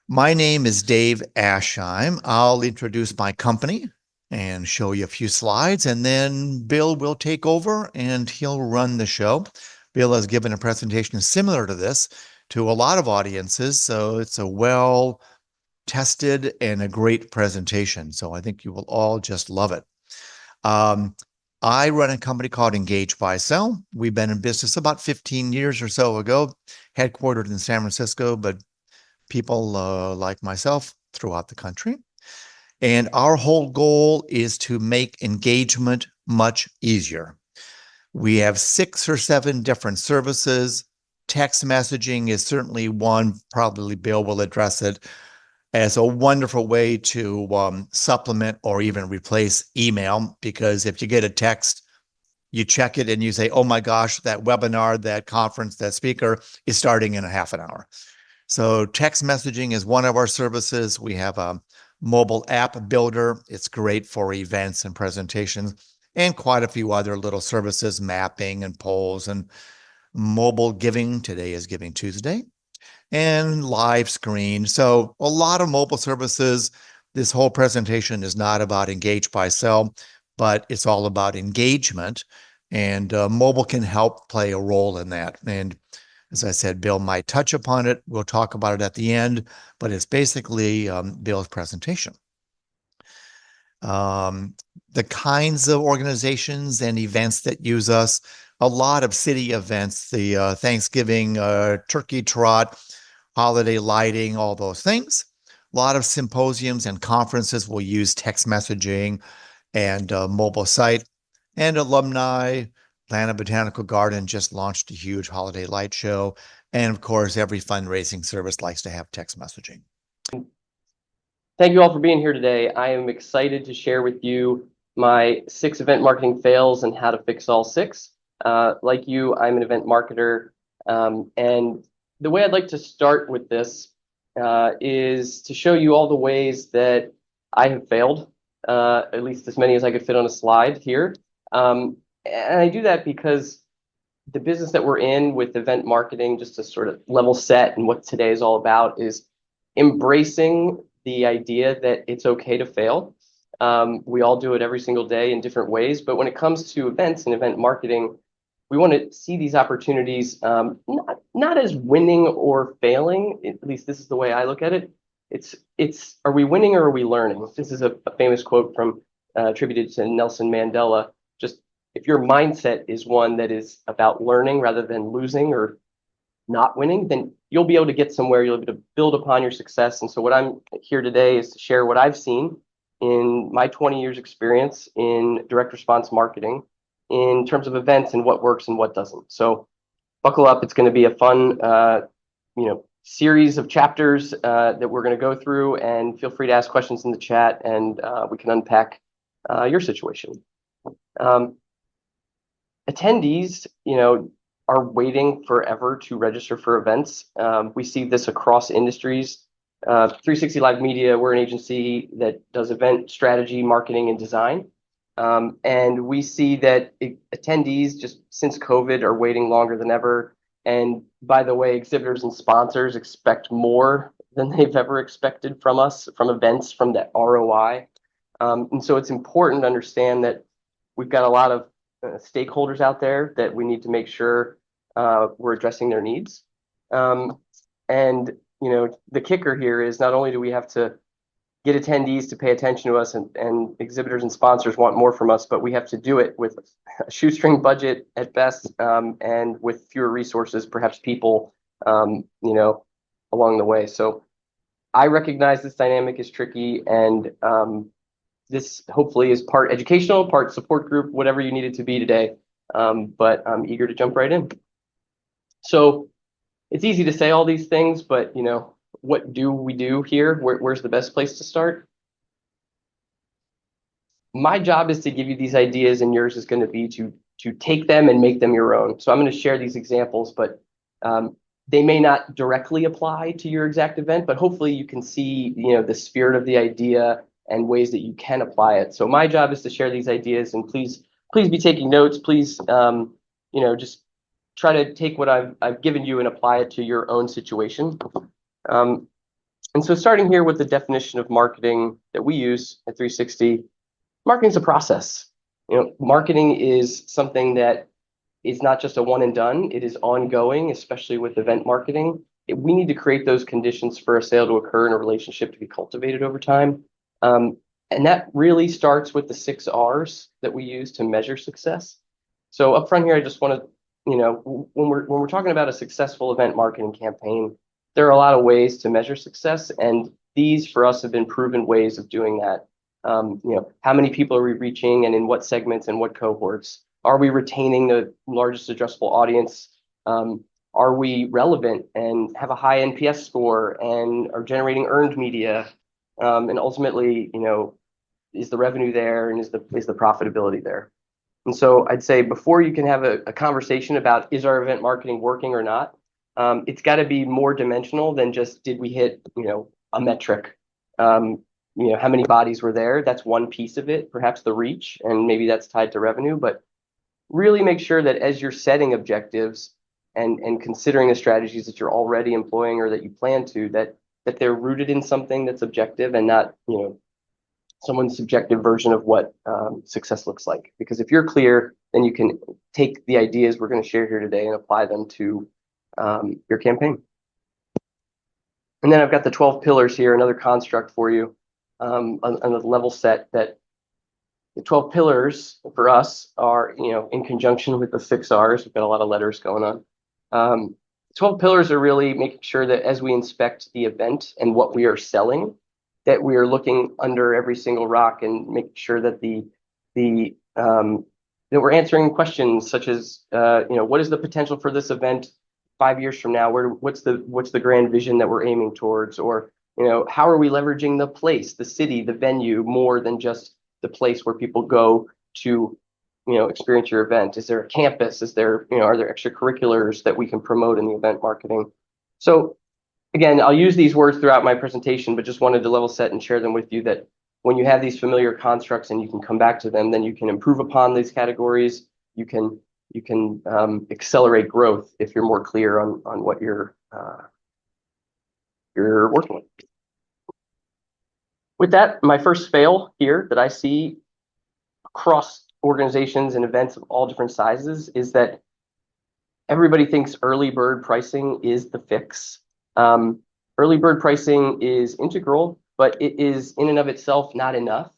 My name is Dave Aschheim. I'll introduce my company and show you a few slides, and then Bill will take over and he'll run the show. Bill has given a presentation similar to this to a lot of audiences, so it's a well-tested and a great presentation. So I think you will all just love it. I run a company called Engage Buy Sell. We've been in business about 15 years or so ago, headquartered in San Francisco, but people like myself throughout the country. And our whole goal is to make engagement much easier. We have 6 or 7 different services. Text messaging is certainly one. Probably Bill will address it as a wonderful way to supplement or even replace email, because if you get a text, you check it and you say, oh my gosh, that webinar, that conference, that speaker is starting in a half an hour. So text messaging is one of our services. We have a mobile app builder. It's great for events and presentations, and quite a few other little services, mapping and polls and mobile giving. Today is Giving Tuesday, and live screen. So a lot of mobile services. This whole presentation is not about Engage Buy Sell, but it's all about engagement, and mobile can help play a role in that. And as I said, Bill might touch upon it. We'll talk about it at the end, but it's basically Bill's presentation. The kinds of organizations and events that use us, a lot of city events, the Thanksgiving turkey trot, holiday lighting, all those things. A lot of symposiums and conferences will use text messaging and mobile site, and alumni. Atlanta Botanical Garden just launched a huge holiday light show. And of course, every fundraising service likes to have text messaging. Thank you all for being here today. I am excited to share with you my 6 event marketing fails and how to fix all 6. Like you, I'm an event marketer. And the way I'd like to start with this is to show you all the ways that I have failed, at least as many as I could fit on a slide here. And I do that because the business that we're in with event marketing, just to sort of level set and what today is all about, is embracing the idea that it's okay to fail. We all do it every single day in different ways, but when it comes to events and event marketing, we want to see these opportunities not as winning or failing. At least this is the way I look at it. It's are we winning or are we learning? This is a famous quote from attributed to Nelson Mandela. Just if your mindset is one that is about learning rather than losing or not winning, then you'll be able to get somewhere. You'll be able to build upon your success. And so what I'm here today is to share what I've seen in my 20 years experience in direct response marketing in terms of events and what works and what doesn't. So buckle up. It's going to be a fun, series of chapters that we're going to go through, and feel free to ask questions in the chat, and we can unpack your situation. Attendees, are waiting forever to register for events. We see this across industries. 360 Live Media, we're an agency that does event strategy, marketing, and design. And we see that attendees, just since COVID, are waiting longer than ever. And by the way, exhibitors and sponsors expect more than they've ever expected from us, from events, from that ROI. And so it's important to understand that we've got a lot of stakeholders out there that we need to make sure we're addressing their needs. And the kicker here is not only do we have to get attendees to pay attention to us, and exhibitors and sponsors want more from us, but we have to do it with a shoestring budget at best, and with fewer resources, perhaps people, along the way. So I recognize this dynamic is tricky, and this hopefully is part educational, part support group, whatever you need it to be today. But I'm eager to jump right in. So it's easy to say all these things, but what do we do here? Where's the best place to start? My job is to give you these ideas, and yours is going to be to take them and make them your own. So I'm going to share these examples, but they may not directly apply to your exact event, but hopefully you can see the spirit of the idea and ways that you can apply it. So my job is to share these ideas, and please be taking notes. Please just try to take what I've given you and apply it to your own situation. And so starting here with the definition of marketing that we use at 360, marketing is a process. Marketing is something that is not just a one and done. It is ongoing, especially with event marketing. We need to create those conditions for a sale to occur and a relationship to be cultivated over time. And that really starts with the 6 R's that we use to measure success. So up front here, I just want to, when we're talking about a successful event marketing campaign, there are a lot of ways to measure success, and these for us have been proven ways of doing that. How many people are we reaching, and in what segments and what cohorts? Are we retaining the largest addressable audience? Are we relevant and have a high NPS score and are generating earned media? And ultimately, is the revenue there, and is the profitability there? And so I'd say before you can have a conversation about is our event marketing working or not, it's got to be more dimensional than just did we hit a metric. How many bodies were there? That's one piece of it, perhaps the reach, and maybe that's tied to revenue. But really make sure that as you're setting objectives and considering the strategies that you're already employing or that you plan to, that they're rooted in something that's objective and not someone's subjective version of what success looks like. Because if you're clear, then you can take the ideas we're going to share here today and apply them to your campaign. And then I've got the 12 pillars here, another construct for you on the level set that the 12 pillars for us are, in conjunction with the 6 R's. We've got a lot of letters going on. 12 pillars are really making sure that as we inspect the event and what we are selling, that we are looking under every single rock and making sure that that we're answering questions such as, what is the potential for this event 5 years from now? What's the grand vision that we're aiming towards? Or, how are we leveraging the place, the city, the venue more than just the place where people go to, experience your event? Is there a campus? Are there extracurriculars that we can promote in the event marketing? So again, I'll use these words throughout my presentation, but just wanted to level set and share them with you that when you have these familiar constructs and you can come back to them, then you can improve upon these categories. You can accelerate growth if you're more clear on what you're working with. With that, my first fail here that I see across organizations and events of all different sizes is that everybody thinks early bird pricing is the fix. Early bird pricing is integral, but it is in and of itself not enough.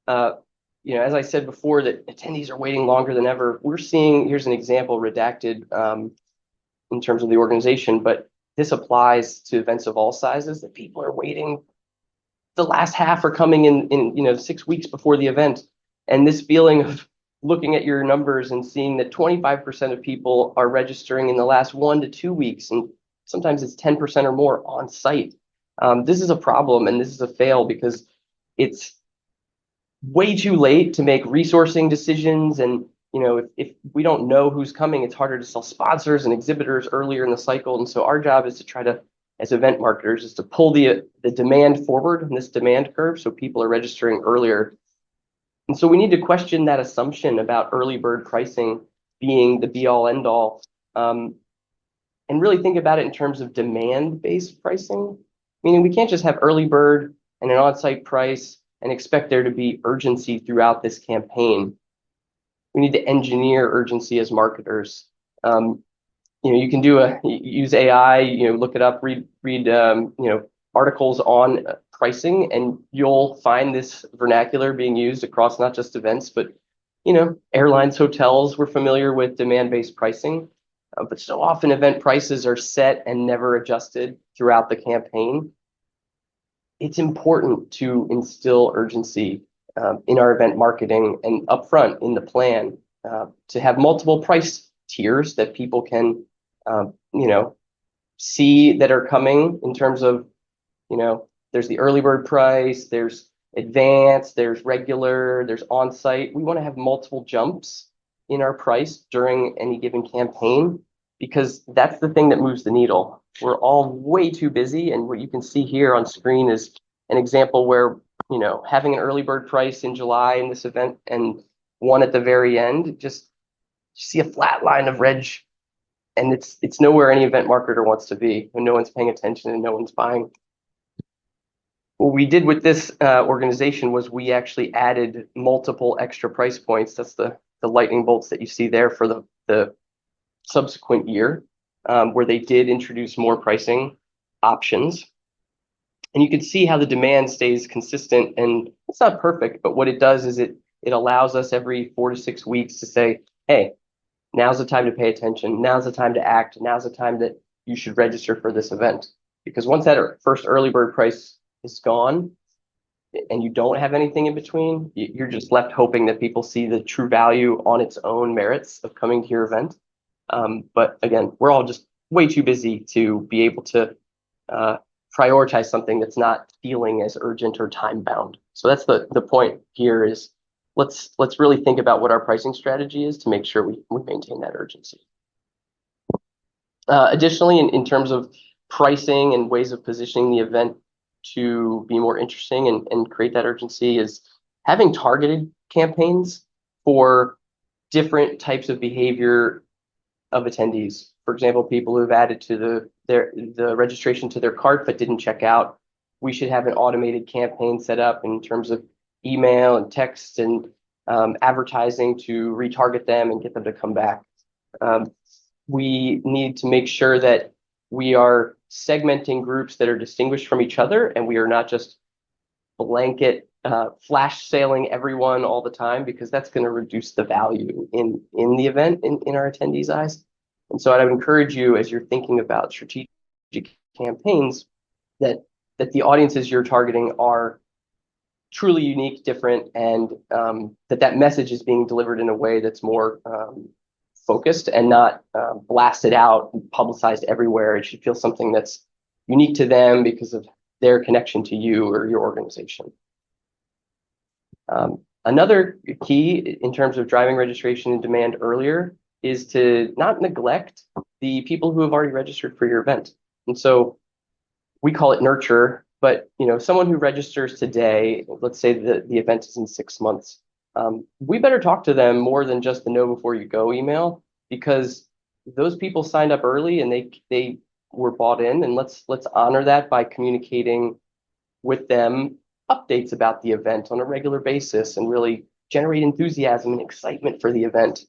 As I said before, that attendees are waiting longer than ever. We're seeing, here's an example redacted in terms of the organization, but this applies to events of all sizes, that people are waiting. The last half are coming in 6 weeks before the event. And this feeling of looking at your numbers and seeing that 25% of people are registering in the last 1 to 2 weeks, and sometimes it's 10% or more on site. This is a problem, and this is a fail because it's way too late to make resourcing decisions. And if we don't know who's coming, it's harder to sell sponsors and exhibitors earlier in the cycle. And so our job is to try to, as event marketers, is to pull the demand forward in this demand curve so people are registering earlier. And so we need to question that assumption about early bird pricing being the be all end all, and really think about it in terms of demand-based pricing. Meaning we can't just have early bird and an on-site price and expect there to be urgency throughout this campaign. We need to engineer urgency as marketers. You can use AI, look it up, read articles on pricing, and you'll find this vernacular being used across not just events, but airlines, hotels. We're familiar with demand-based pricing, but so often event prices are set and never adjusted throughout the campaign. It's important to instill urgency in our event marketing and upfront in the plan to have multiple price tiers that people can see that are coming in terms of, there's the early bird price, there's advanced, there's regular, there's on-site. We want to have multiple jumps in our price during any given campaign, because that's the thing that moves the needle. We're all way too busy, and what you can see here on screen is an example where, having an early bird price in July in this event and one at the very end, just you see a flat line of reg and it's nowhere any event marketer wants to be when no one's paying attention and no one's buying. What we did with this organization was we actually added multiple extra price points. That's the lightning bolts that you see there for the subsequent year, where they did introduce more pricing options. And you can see how the demand stays consistent, and it's not perfect, but what it does is it allows us every 4 to 6 weeks to say, hey, now's the time to pay attention. Now's the time to act. Now's the time that you should register for this event. Because once that first early bird price is gone and you don't have anything in between, you're just left hoping that people see the true value on its own merits of coming to your event. But again, we're all just way too busy to be able to prioritize something that's not feeling as urgent or time bound. So that's the point here is let's really think about what our pricing strategy is to make sure we maintain that urgency. Additionally, in terms of pricing and ways of positioning the event to be more interesting and create that urgency is having targeted campaigns for different types of behavior of attendees. For example, people who have added to the registration to their cart but didn't check out. We should have an automated campaign set up in terms of email and text and advertising to retarget them and get them to come back. We need to make sure that we are segmenting groups that are distinguished from each other, and we are not just blanket flash sailing everyone all the time, because that's going to reduce the value in the event in our attendees' eyes. And so I'd encourage you, as you're thinking about strategic campaigns, that the audiences you're targeting are truly unique, different, and that message is being delivered in a way that's more focused and not blasted out and publicized everywhere. It should feel something that's unique to them because of their connection to you or your organization. Another key in terms of driving registration and demand earlier is to not neglect the people who have already registered for your event. And so we call it nurture, but someone who registers today, let's say the event is in 6 months, we better talk to them more than just the know before you go email, because those people signed up early and they were bought in, and let's honor that by communicating with them updates about the event on a regular basis and really generate enthusiasm and excitement for the event.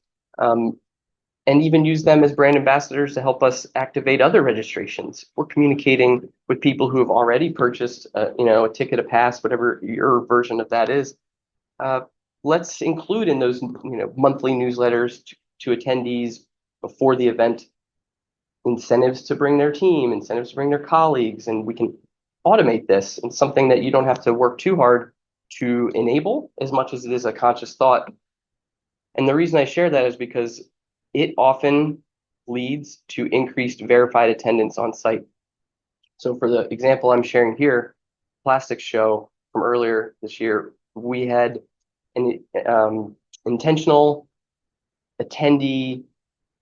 And even use them as brand ambassadors to help us activate other registrations. We're communicating with people who have already purchased a ticket, a pass, whatever your version of that is. Let's include in those monthly newsletters to attendees before the event incentives to bring their team, incentives to bring their colleagues, and we can automate this in something that you don't have to work too hard to enable as much as it is a conscious thought. And the reason I share that is because it often leads to increased verified attendance on site. So for the example I'm sharing here, Plastics Show from earlier this year, we had an intentional attendee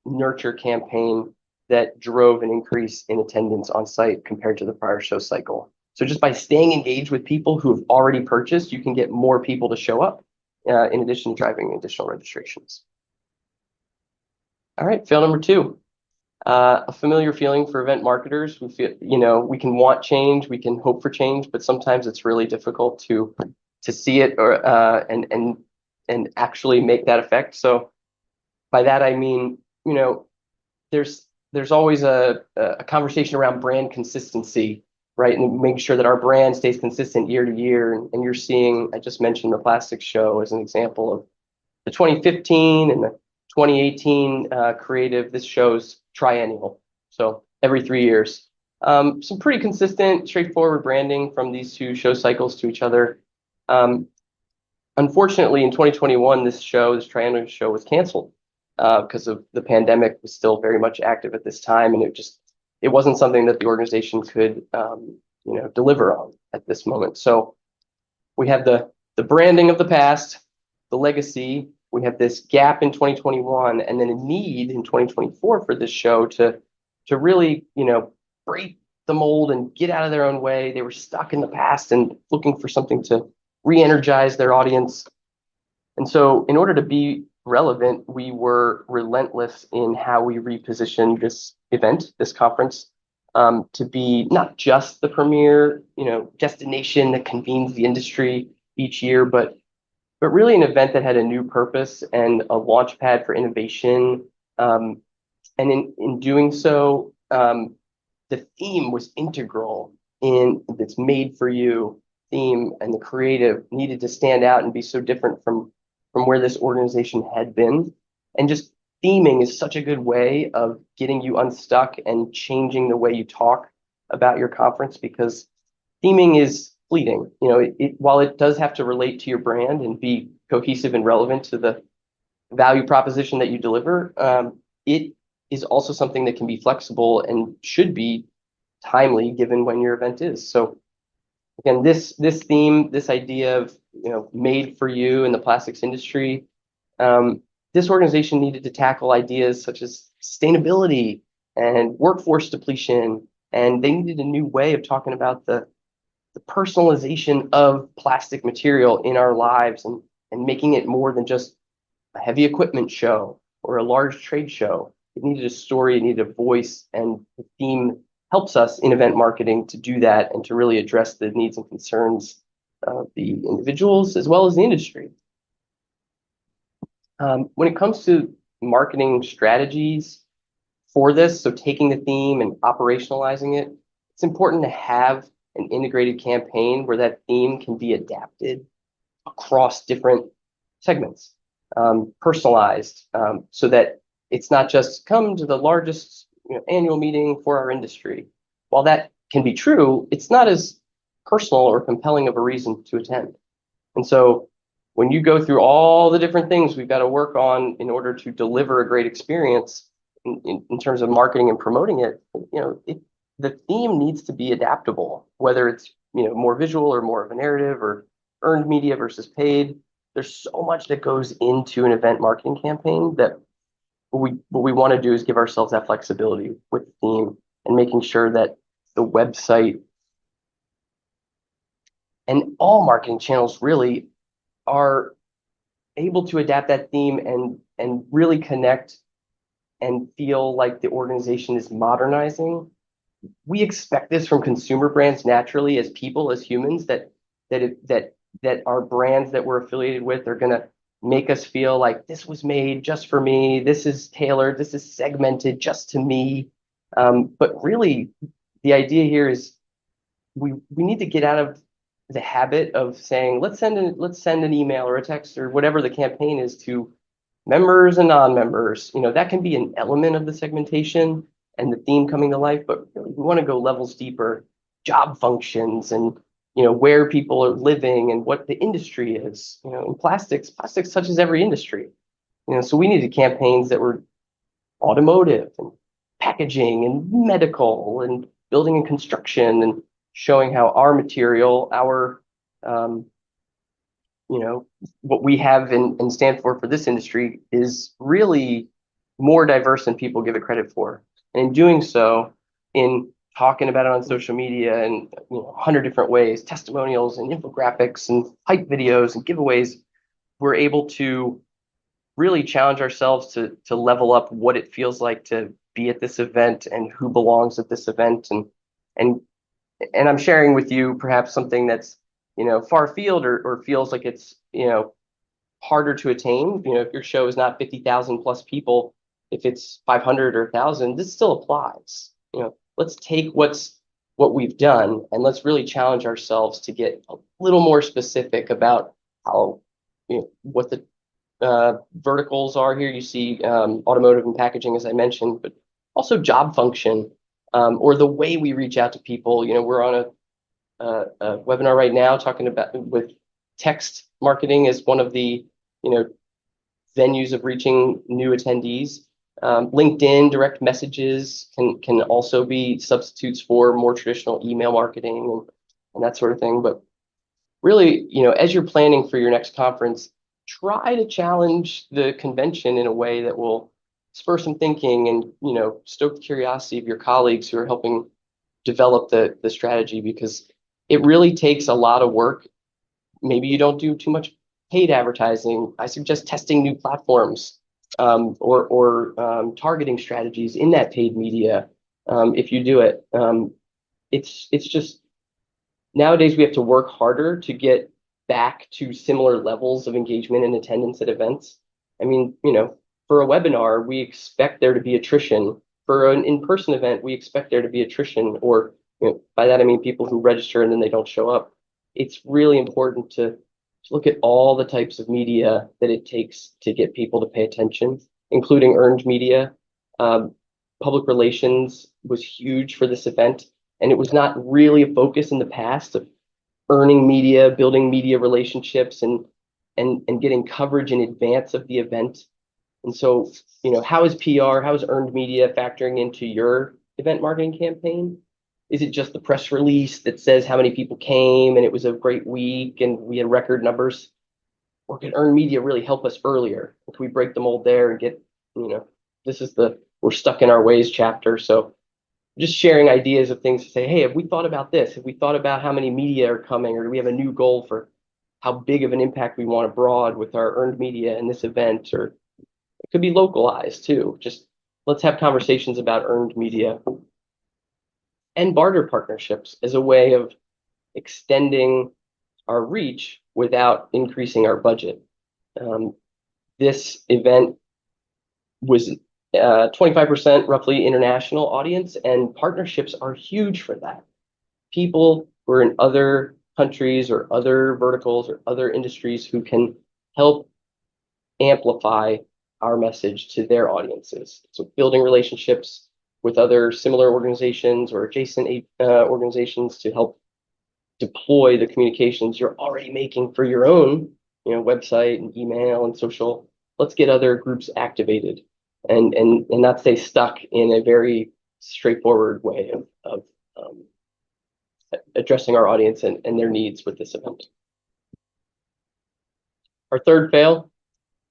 nurture campaign that drove an increase in attendance on site compared to the prior show cycle. So just by staying engaged with people who have already purchased, you can get more people to show up, in addition to driving additional registrations. All right, fail number 2. A familiar feeling for event marketers. We feel, we can want change, we can hope for change, but sometimes it's really difficult to see it or and actually make that effect. So by that I mean, there's always a conversation around brand consistency, right? And making sure that our brand stays consistent year to year. And you're seeing, I just mentioned the Plastics Show as an example of the 2015 and the 2018 creative. This show's triennial, so every 3 years. Some pretty consistent, straightforward branding from these two show cycles to each other. Unfortunately, in 2021, this triennial show was canceled because of the pandemic was still very much active at this time, and it wasn't something that the organization could deliver on at this moment. So we have the branding of the past, the legacy. We have this gap in 2021, and then a need in 2024 for this show to really break the mold and get out of their own way. They were stuck in the past and looking for something to re-energize their audience. And so in order to be relevant, we were relentless in how we repositioned this event, this conference, to be not just the premier, destination that convenes the industry each year, but really an event that had a new purpose and a launch pad for innovation. And in doing so, the theme was integral in this made for you theme, and the creative needed to stand out and be so different from where this organization had been. And just theming is such a good way of getting you unstuck and changing the way you talk about your conference, because theming is fleeting. While it does have to relate to your brand and be cohesive and relevant to the value proposition that you deliver, it is also something that can be flexible and should be timely given when your event is. So again, this theme, this idea of made for you in the plastics industry, this organization needed to tackle ideas such as sustainability and workforce depletion, and they needed a new way of talking about the personalization of plastic material in our lives, and making it more than just a heavy equipment show or a large trade show. It needed a story, it needed a voice, and the theme helps us in event marketing to do that and to really address the needs and concerns of the individuals as well as the industry. When it comes to marketing strategies for this, so taking the theme and operationalizing it, it's important to have an integrated campaign where that theme can be adapted across different segments, personalized, so that it's not just come to the largest annual meeting for our industry. While that can be true, it's not as personal or compelling of a reason to attend. And so when you go through all the different things we've got to work on in order to deliver a great experience in terms of marketing and promoting it, the theme needs to be adaptable, whether it's more visual or more of a narrative or earned media versus paid. There's so much that goes into an event marketing campaign that what we want to do is give ourselves that flexibility with the theme and making sure that the website and all marketing channels really are able to adapt that theme and really connect and feel like the organization is modernizing. We expect this from consumer brands naturally, as people, as humans, that our brands that we're affiliated with are going to make us feel like this was made just for me, this is tailored, this is segmented just to me. But really, the idea here is we need to get out of the habit of saying, let's send an email or a text or whatever the campaign is to members and non-members. That can be an element of the segmentation and the theme coming to life, but really we want to go levels deeper, job functions, and where people are living and what the industry is. In plastics touches every industry. So we needed campaigns that were automotive and packaging and medical and building and construction, and showing how our material, our what we have and stand for this industry is really more diverse than people give it credit for. And in doing so, in talking about it on social media in 100 different ways, testimonials and infographics and hype videos and giveaways, we're able to really challenge ourselves to level up what it feels like to be at this event and who belongs at this event. And I'm sharing with you perhaps something that's far afield or feels like it's harder to attain. If your show is not 50,000 plus people, if it's 500 or 1,000, this still applies. Let's take what we've done and let's really challenge ourselves to get a little more specific about how what the verticals are here. You see automotive and packaging, as I mentioned, but also job function, or the way we reach out to people. We're on a webinar right now talking about with text marketing as one of the venues of reaching new attendees. LinkedIn direct messages can also be substitutes for more traditional email marketing and that sort of thing. But really, as you're planning for your next conference, try to challenge the convention in a way that will spur some thinking and stoke the curiosity of your colleagues who are helping develop the strategy, because it really takes a lot of work. Maybe you don't do too much paid advertising, I suggest testing new platforms or targeting strategies in that paid media if you do it. It's just nowadays we have to work harder to get back to similar levels of engagement and attendance at events. I mean, for a webinar, we expect there to be attrition. For an in-person event, we expect there to be attrition, or by that I mean people who register and then they don't show up. It's really important to look at all the types of media that it takes to get people to pay attention, including earned media. Public relations was huge for this event, and it was not really a focus in the past of earning media, building media relationships, and getting coverage in advance of the event. And so, how is PR, how is earned media factoring into your event marketing campaign? Is it just the press release that says how many people came and it was a great week and we had record numbers? Or can earned media really help us earlier? Can we break the mold there and get, this is the we're stuck in our ways chapter. So just sharing ideas of things to say, hey, have we thought about this? Have we thought about how many media are coming? Or do we have a new goal for how big of an impact we want abroad with our earned media in this event? Or it could be localized too. Just let's have conversations about earned media and barter partnerships as a way of extending our reach without increasing our budget. This event was 25% roughly international audience, and partnerships are huge for that. People who are in other countries or other verticals or other industries who can help amplify our message to their audiences. So building relationships with other similar organizations or adjacent organizations to help deploy the communications you're already making for your own website and email and social. Let's get other groups activated and not stay stuck in a very straightforward way of addressing our audience and their needs with this event. Our third fail,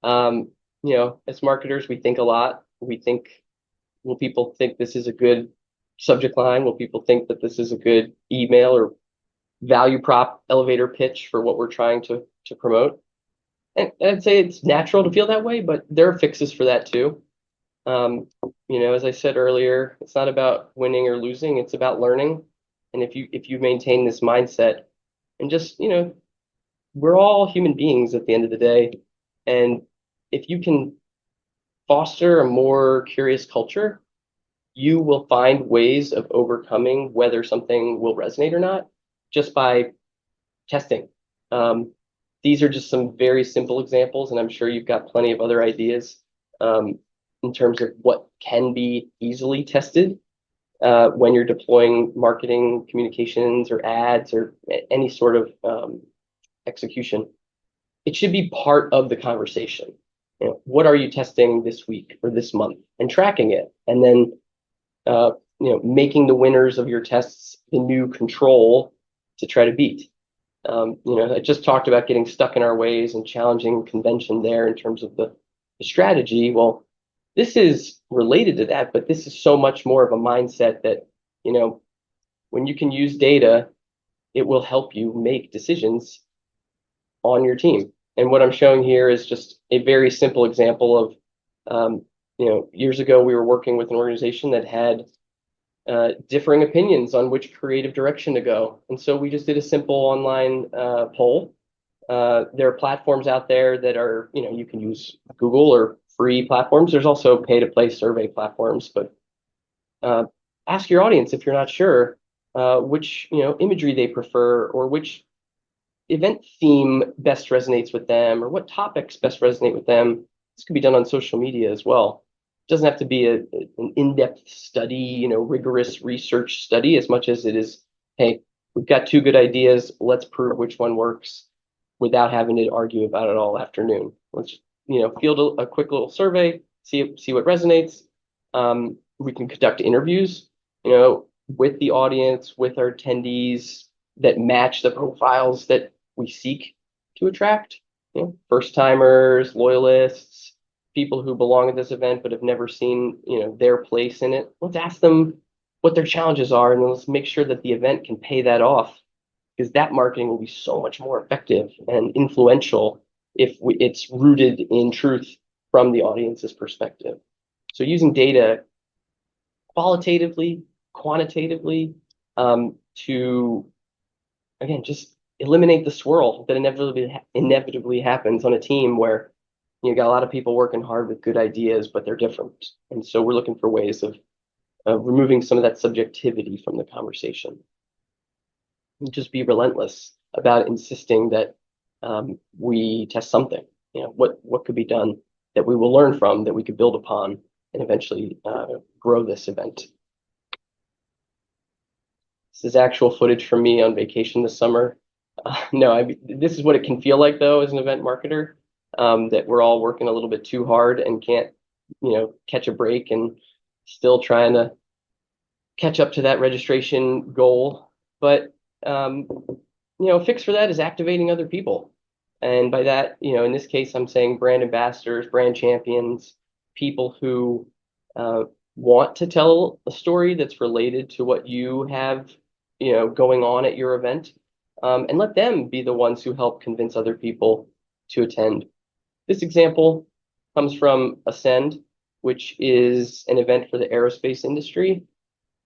as marketers, we think a lot. We think, will people think this is a good subject line? Will people think that this is a good email or value prop elevator pitch for what we're trying to promote? And I'd say it's natural to feel that way, but there are fixes for that too. As I said earlier, it's not about winning or losing, it's about learning. And if you maintain this mindset and just, we're all human beings at the end of the day. And if you can foster a more curious culture, you will find ways of overcoming whether something will resonate or not just by testing. These are just some very simple examples, and I'm sure you've got plenty of other ideas in terms of what can be easily tested when you're deploying marketing communications or ads or any sort of execution. It should be part of the conversation. What are you testing this week or this month, and tracking it, and then making the winners of your tests the new control to try to beat. I just talked about getting stuck in our ways and challenging convention there in terms of the strategy. Well, this is related to that, but this is so much more of a mindset that, when you can use data, it will help you make decisions on your team. And what I'm showing here is just a very simple example of, years ago, we were working with an organization that had differing opinions on which creative direction to go. And so we just did a simple online poll. There are platforms out there that are, you can use Google or free platforms. There's also pay-to-play survey platforms, but ask your audience if you're not sure which, imagery they prefer or which event theme best resonates with them or what topics best resonate with them. This could be done on social media as well. It doesn't have to be an in-depth study, rigorous research study as much as it is, hey, we've got two good ideas. Let's prove which one works without having to argue about it all afternoon. Let's, field a quick little survey, see what resonates. We can conduct interviews, with the audience, with our attendees that match the profiles that we seek to attract. First timers, loyalists, people who belong at this event but have never seen, their place in it. Let's ask them what their challenges are, and then let's make sure that the event can pay that off, because that marketing will be so much more effective and influential if it's rooted in truth from the audience's perspective. So using data qualitatively, quantitatively, to, again, just eliminate the swirl that inevitably happens on a team where you got a lot of people working hard with good ideas, but they're different. And so we're looking for ways of removing some of that subjectivity from the conversation. And just be relentless about insisting that we test something. What could be done that we will learn from, that we could build upon, and eventually grow this event. This is actual footage from me on vacation this summer. This is what it can feel like, though, as an event marketer, that we're all working a little bit too hard and can't, catch a break, and still trying to catch up to that registration goal. But, a fix for that is activating other people. And by that, in this case, I'm saying brand ambassadors, brand champions, people who want to tell a story that's related to what you have, going on at your event, and let them be the ones who help convince other people to attend. This example comes from Ascend, which is an event for the aerospace industry,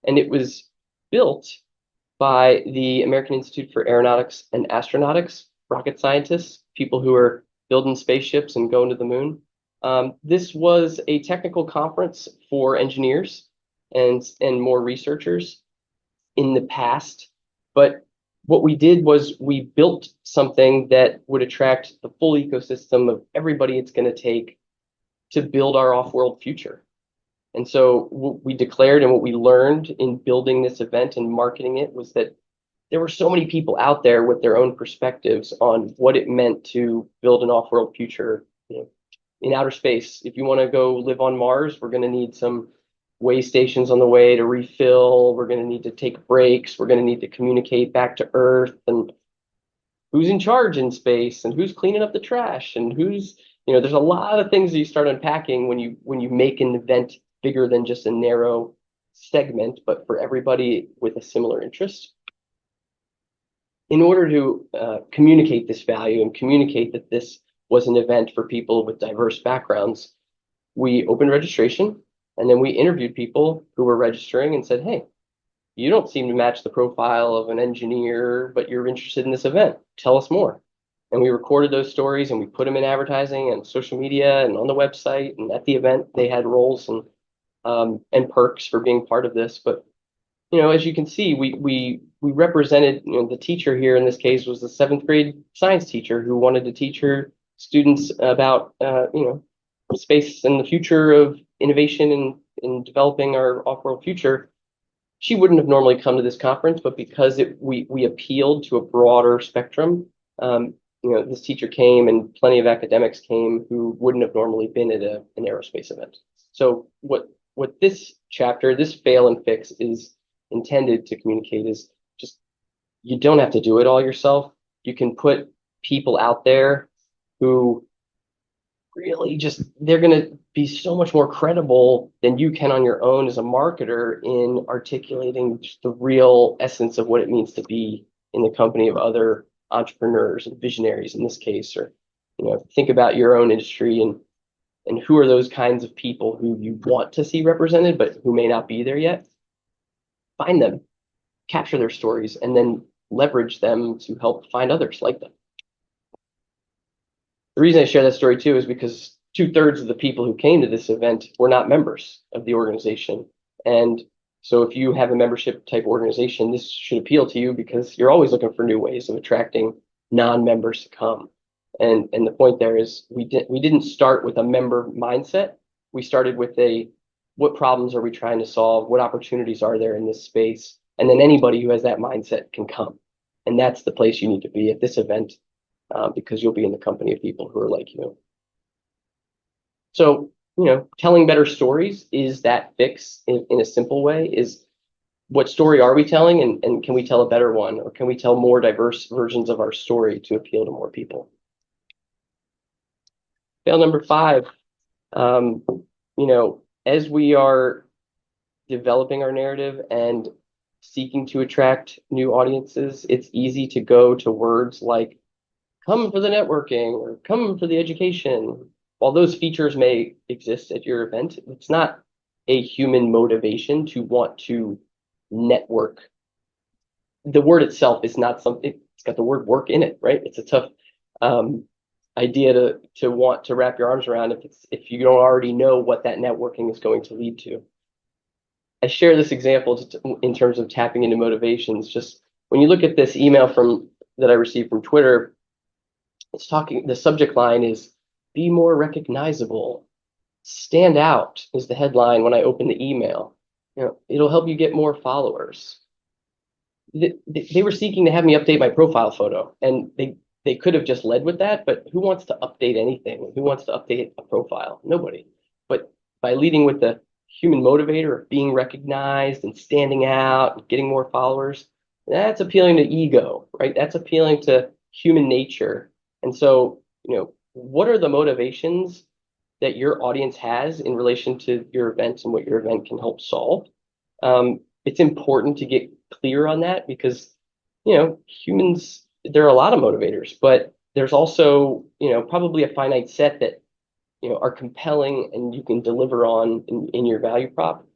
and it was built by the American Institute for Aeronautics and Astronautics, rocket scientists, people who are building spaceships and going to the moon. This was a technical conference for engineers and more researchers in the past, but what we did was we built something that would attract the full ecosystem of everybody it's going to take to build our off-world future. And so what we declared and what we learned in building this event and marketing it was that there were so many people out there with their own perspectives on what it meant to build an off-world future, in outer space. If you want to go live on Mars, we're going to need some way stations on the way to refill. We're going to need to take breaks. We're going to need to communicate back to Earth, and who's in charge in space, and who's cleaning up the trash, and who's, there's a lot of things that you start unpacking when you make an event bigger than just a narrow segment, but for everybody with a similar interest. In order to communicate this value and communicate that this was an event for people with diverse backgrounds, we opened registration, and then we interviewed people who were registering and said, hey, you don't seem to match the profile of an engineer, but you're interested in this event. Tell us more. And we recorded those stories, and we put them in advertising and social media and on the website. And at the event, they had roles and perks for being part of this. But, as you can see, we represented, the teacher here in this case was the 7th grade science teacher who wanted to teach her students about, space and the future of innovation in developing our off-world future. She wouldn't have normally come to this conference, but because we appealed to a broader spectrum, this teacher came, and plenty of academics came who wouldn't have normally been at an aerospace event. So what this chapter, this fail and fix, is intended to communicate is just, you don't have to do it all yourself. You can put people out there who really they're going to be so much more credible than you can on your own as a marketer in articulating just the real essence of what it means to be in the company of other entrepreneurs and visionaries in this case. Or, think about your own industry and who are those kinds of people who you want to see represented, but who may not be there yet. Find them, capture their stories, and then leverage them to help find others like them. The reason I share that story too is because 2/3 of the people who came to this event were not members of the organization. And so if you have a membership type organization, this should appeal to you, because you're always looking for new ways of attracting non-members to come. And the point there is we didn't start with a member mindset. We started with what problems are we trying to solve? What opportunities are there in this space? And then anybody who has that mindset can come. And that's the place you need to be at this event, because you'll be in the company of people who are like you. So, telling better stories is that fix in a simple way. Is what story are we telling, and can we tell a better one, or can we tell more diverse versions of our story to appeal to more people? Fail number 5, as we are developing our narrative and seeking to attract new audiences, it's easy to go to words like come for the networking or come for the education. While those features may exist at your event, it's not a human motivation to want to network. The word itself is not something, it's got the word work in it, right? It's a tough idea to want to wrap your arms around if you don't already know what that networking is going to lead to. I share this example just in terms of tapping into motivations. Just when you look at this email that I received from Twitter, the subject line is "Be more recognizable." Stand out is the headline when I open the email. It'll help you get more followers. They were seeking to have me update my profile photo, and they could have just led with that, but who wants to update anything? Who wants to update a profile? Nobody. But by leading with the human motivator of being recognized and standing out and getting more followers, that's appealing to ego, right? That's appealing to human nature. And so, what are the motivations that your audience has in relation to your event and what your event can help solve? It's important to get clear on that because, humans, there are a lot of motivators, but there's also, probably a finite set that, are compelling and you can deliver on in your value prop,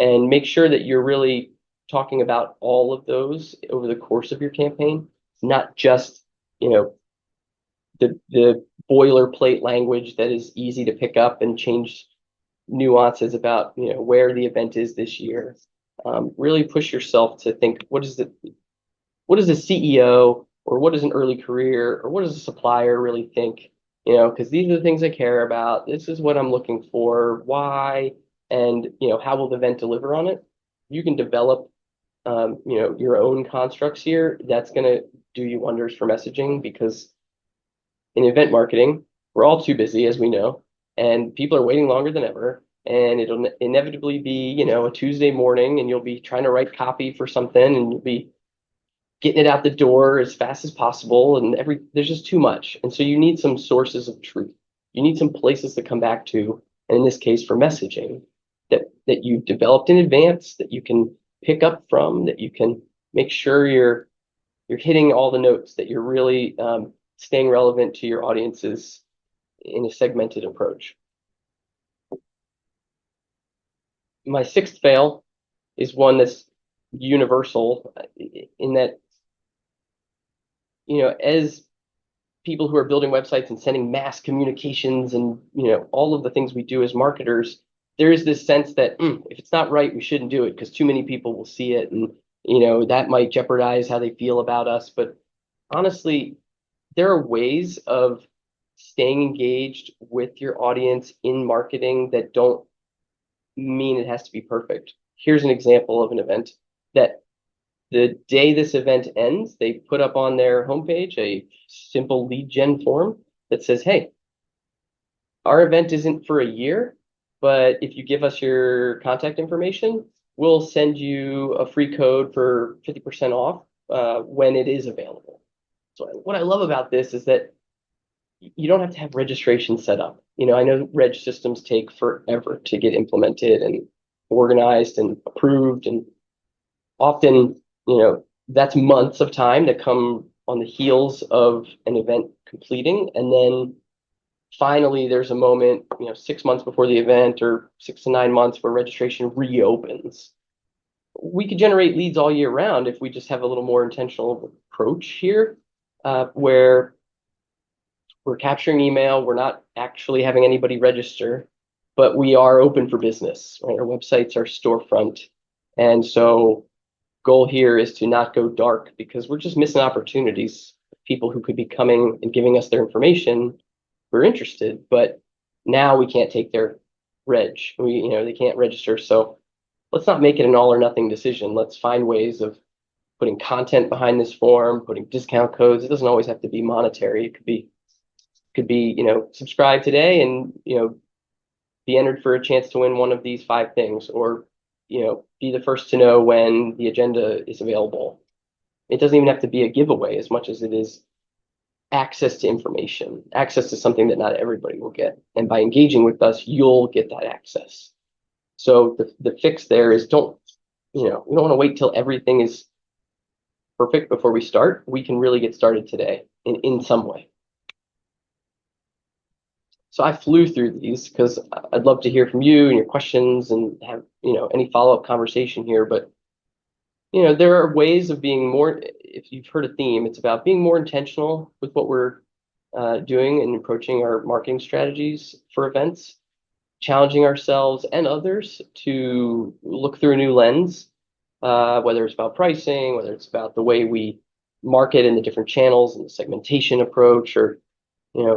and make sure that you're really talking about all of those over the course of your campaign, not just, the boilerplate language that is easy to pick up and change nuances about, where the event is this year. Really push yourself to think, what does a CEO or what does an early career or what does a supplier really think? Because these are the things I care about. This is what I'm looking for. Why? And how will the event deliver on it? You can develop, your own constructs here. That's going to do you wonders for messaging, because in event marketing, we're all too busy, as we know, and people are waiting longer than ever. And it'll inevitably be, a Tuesday morning, and you'll be trying to write copy for something, and you'll be getting it out the door as fast as possible. And there's just too much. And so you need some sources of truth. You need some places to come back to. And in this case, for messaging that you've developed in advance, that you can pick up from, that you can make sure you're hitting all the notes, that you're really staying relevant to your audiences in a segmented approach. My sixth fail is one that's universal, in that, as people who are building websites and sending mass communications and, all of the things we do as marketers, there is this sense that if it's not right, we shouldn't do it because too many people will see it, and, that might jeopardize how they feel about us. But honestly, there are ways of staying engaged with your audience in marketing that don't mean it has to be perfect. Here's an example of an event that the day this event ends, they put up on their homepage a simple lead gen form that says, hey, our event isn't for a year, but if you give us your contact information, we'll send you a free code for 50% off when it is available. So what I love about this is that you don't have to have registration set up. I know reg systems take forever to get implemented and organized and approved, and often, that's months of time that come on the heels of an event completing. And then finally, there's a moment, 6 months before the event or 6 to 9 months where registration reopens. We could generate leads all year round if we just have a little more intentional approach here, where we're capturing email, we're not actually having anybody register, but we are open for business, right? Our websites are storefront. And so goal here is to not go dark, because we're just missing opportunities. People who could be coming and giving us their information, we're interested, but now we can't take their reg. They can't register. So let's not make it an all or nothing decision. Let's find ways of putting content behind this form, putting discount codes. It doesn't always have to be monetary. It could be, subscribe today and, be entered for a chance to win one of these 5 things, or, be the first to know when the agenda is available. It doesn't even have to be a giveaway as much as it is access to information, access to something that not everybody will get. And by engaging with us, you'll get that access. So the fix there is we don't want to wait till everything is perfect before we start. We can really get started today in some way. So I flew through these because I'd love to hear from you and your questions and have, any follow-up conversation here. But, there are ways of being more, if you've heard a theme, it's about being more intentional with what we're doing and approaching our marketing strategies for events, challenging ourselves and others to look through a new lens, whether it's about pricing, whether it's about the way we market in the different channels and the segmentation approach, or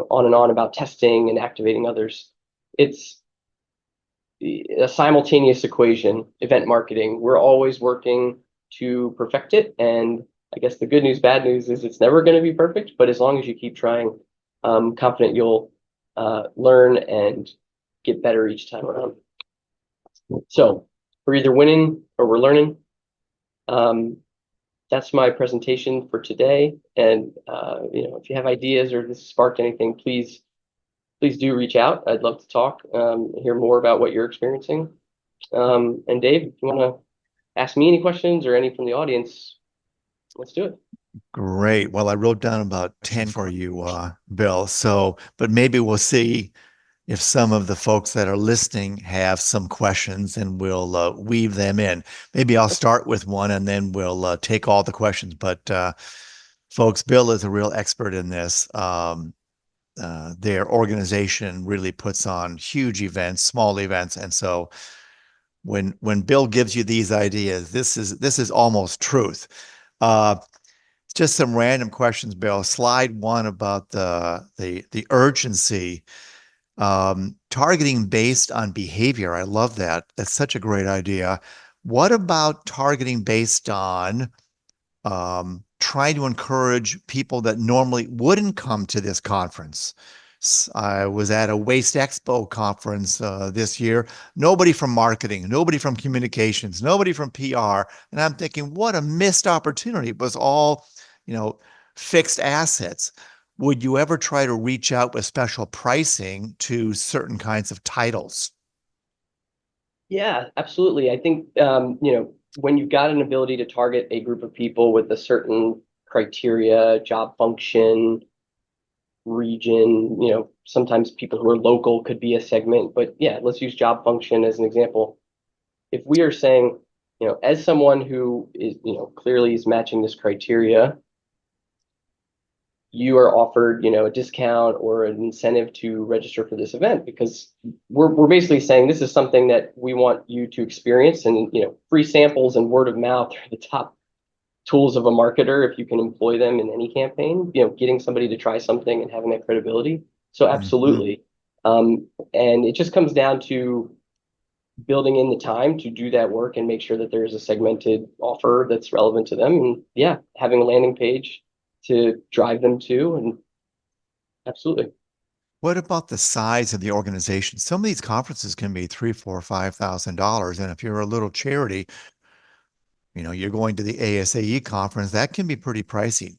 on and on about testing and activating others. It's a simultaneous equation, event marketing. We're always working to perfect it. And I guess the good news, bad news is it's never going to be perfect, but as long as you keep trying, I'm confident you'll learn and get better each time around. So we're either winning or we're learning. That's my presentation for today. And if you have ideas or this sparked anything, please do reach out. I'd love to talk, hear more about what you're experiencing. And Dave, if you want to ask me any questions or any from the audience, let's do it. Great. Well, I wrote down about 10 for you, Bill. So, but maybe we'll see if some of the folks that are listening have some questions, and we'll weave them in. Maybe I'll start with one and then we'll take all the questions. But folks, Bill is a real expert in this. Their organization really puts on huge events, small events. And so when Bill gives you these ideas, this is almost truth. Just some random questions, Bill. Slide 1 about the urgency. Targeting based on behavior. I love that. That's such a great idea. What about targeting based on trying to encourage people that normally wouldn't come to this conference? I was at a Waste Expo conference this year. Nobody from marketing, nobody from communications, nobody from PR. And I'm thinking, what a missed opportunity. It was all, fixed assets. Would you ever try to reach out with special pricing to certain kinds of titles? Yeah, absolutely. I think, when you've got an ability to target a group of people with a certain criteria, job function, region, sometimes people who are local could be a segment, but yeah, let's use job function as an example. If we are saying, as someone who is, clearly is matching this criteria, you are offered, a discount or an incentive to register for this event, because we're basically saying this is something that we want you to experience, and free samples and word of mouth are the top tools of a marketer if you can employ them in any campaign. Getting somebody to try something and having that credibility. So absolutely, and it just comes down to building in the time to do that work and make sure that there's a segmented offer that's relevant to them, and yeah, having a landing page to drive them to. And absolutely. What about the size of the organization? Some of these conferences can be $3,000, $4,000, $5,000. And if you're a little charity, you're going to the ASAE conference, that can be pretty pricey.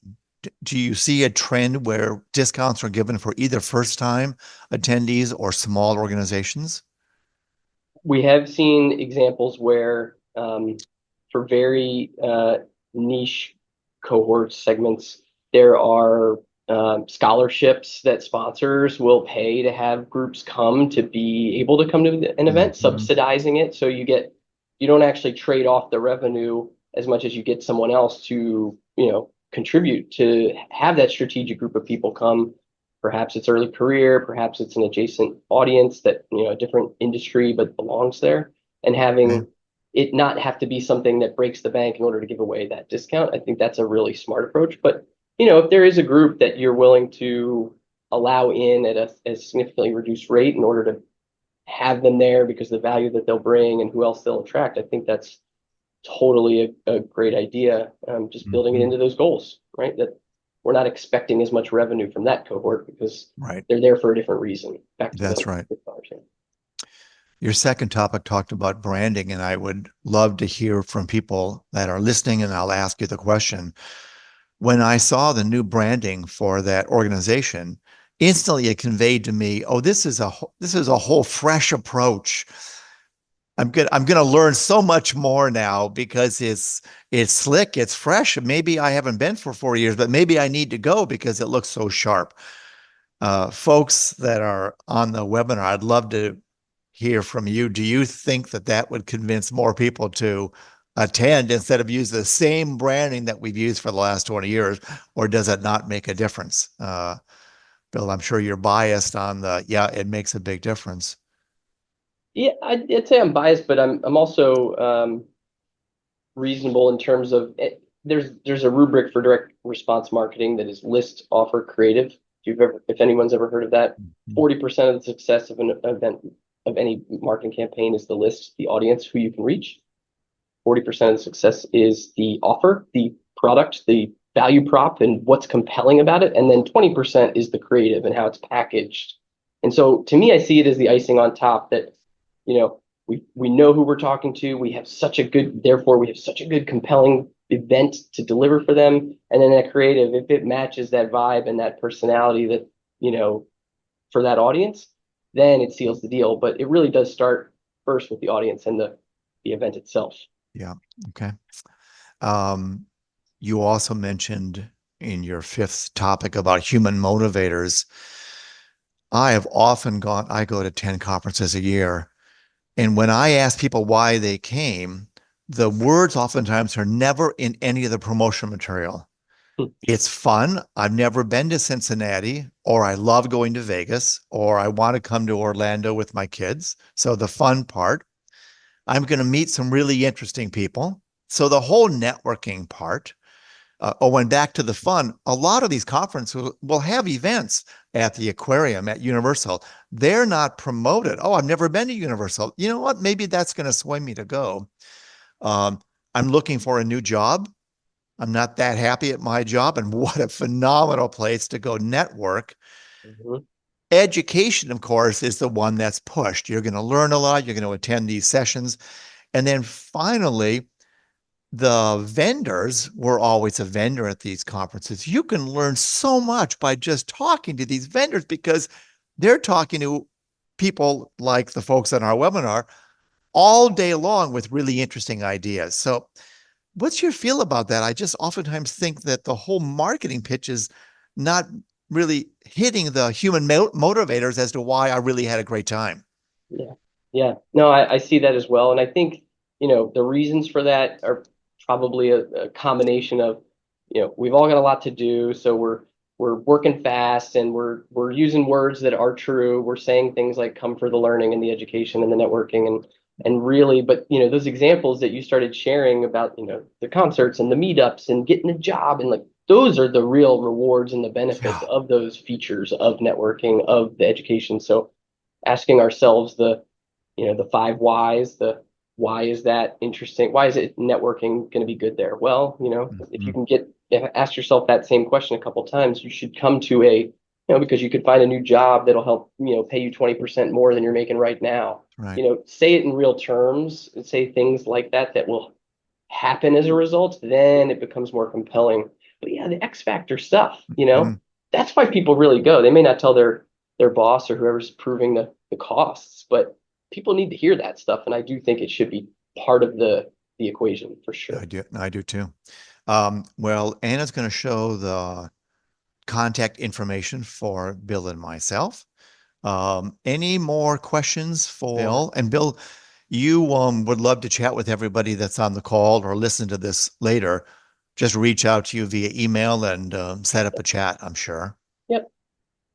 Do you see a trend where discounts are given for either first-time attendees or small organizations? We have seen examples where, for very niche cohort segments, there are scholarships that sponsors will pay to have groups come to be able to come to an event, subsidizing it. So you don't actually trade off the revenue as much as you get someone else to, contribute to have that strategic group of people come. Perhaps it's early career, perhaps it's an adjacent audience that, a different industry but belongs there, and having it not have to be something that breaks the bank in order to give away that discount. I think that's a really smart approach. But if there is a group that you're willing to allow in at a significantly reduced rate in order to have them there because of the value that they'll bring and who else they'll attract, I think that's totally a great idea. Just building it into those goals, right? That we're not expecting as much revenue from that cohort because they're there for a different reason. That's right. Your second topic talked about branding, and I would love to hear from people that are listening, and I'll ask you the question. When I saw the new branding for that organization, instantly it conveyed to me, oh, this is a whole fresh approach. I'm gonna learn so much more now because it's slick, it's fresh. Maybe I haven't been for 4 years, but maybe I need to go because it looks so sharp. Folks that are on the webinar, I'd love to hear from you. Do you think that that would convince more people to attend instead of use the same branding that we've used for the last 20 years, or does it not make a difference? Bill, I'm sure you're biased on yeah, it makes a big difference. Yeah, I'd say I'm biased, but I'm also reasonable in terms of there's a rubric for direct response marketing that is list, offer, creative. If anyone's ever heard of that, 40% of the success of an event of any marketing campaign is the list, the audience, who you can reach. 40% of the success is the offer, the product, the value prop, and what's compelling about it. And then 20% is the creative and how it's packaged. And so to me, I see it as the icing on top that, we know who we're talking to. We have such a good, therefore we have such a good, compelling event to deliver for them. And then that creative, if it matches that vibe and that personality that, for that audience, then it seals the deal. But it really does start first with the audience and the event itself. Yeah. Okay. You also mentioned in your fifth topic about human motivators. I go to 10 conferences a year. And when I ask people why they came, the words oftentimes are never in any of the promotional material. It's fun. I've never been to Cincinnati, or I love going to Vegas, or I want to come to Orlando with my kids. So the fun part, I'm going to meet some really interesting people. So the whole networking part. And back to the fun, a lot of these conferences will have events at the aquarium at Universal. They're not promoted. Oh, I've never been to Universal. You know what? Maybe that's going to sway me to go. I'm looking for a new job. I'm not that happy at my job. And what a phenomenal place to go network. Mm-hmm. Education, of course, is the one that's pushed. You're going to learn a lot. You're going to attend these sessions. And then finally, the vendors were always a vendor at these conferences. You can learn so much by just talking to these vendors because they're talking to people like the folks on our webinar all day long with really interesting ideas. So what's your feel about that? I just oftentimes think that the whole marketing pitch is not really hitting the human motivators as to why I really had a great time. Yeah. Yeah. No, I see that as well. And I think, the reasons for that are probably a combination of, we've all got a lot to do. So we're working fast and we're using words that are true. We're saying things like come for the learning and the education and the networking and really, but those examples that you started sharing about, the concerts and the meetups and getting a job and like those are the real rewards and the benefits of those features of networking, of the education. So asking ourselves the 5 whys, the why is that interesting? Why is it networking going to be good there? Well, if you can ask yourself that same question a couple times, you should come to because you could find a new job that'll help, pay you 20% more than you're making right now. Right. Say it in real terms, say things like that will happen as a result, then it becomes more compelling. But yeah, the X factor stuff, that's why people really go. They may not tell their boss or whoever's approving the costs, but people need to hear that stuff. And I do think it should be part of the equation for sure. I do too. Well, Anna's going to show the contact information for Bill and myself. Any more questions for Bill? And Bill, you would love to chat with everybody that's on the call or listen to this later. Just reach out to you via email and set up a chat, I'm sure. Yep.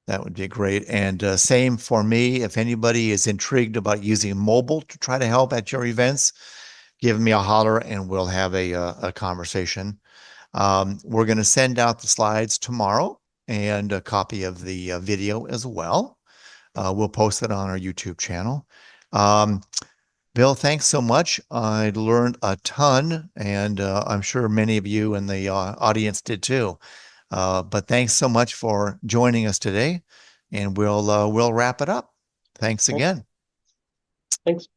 That would be great. And same for me. If anybody is intrigued about using mobile to try to help at your events, give me a holler and we'll have a conversation. We're going to send out the slides tomorrow and a copy of the video as well. We'll post it on our YouTube channel. Bill, thanks so much. I learned a ton, and I'm sure many of you in the audience did too. But thanks so much for joining us today, and we'll wrap it up. Thanks again. Thanks.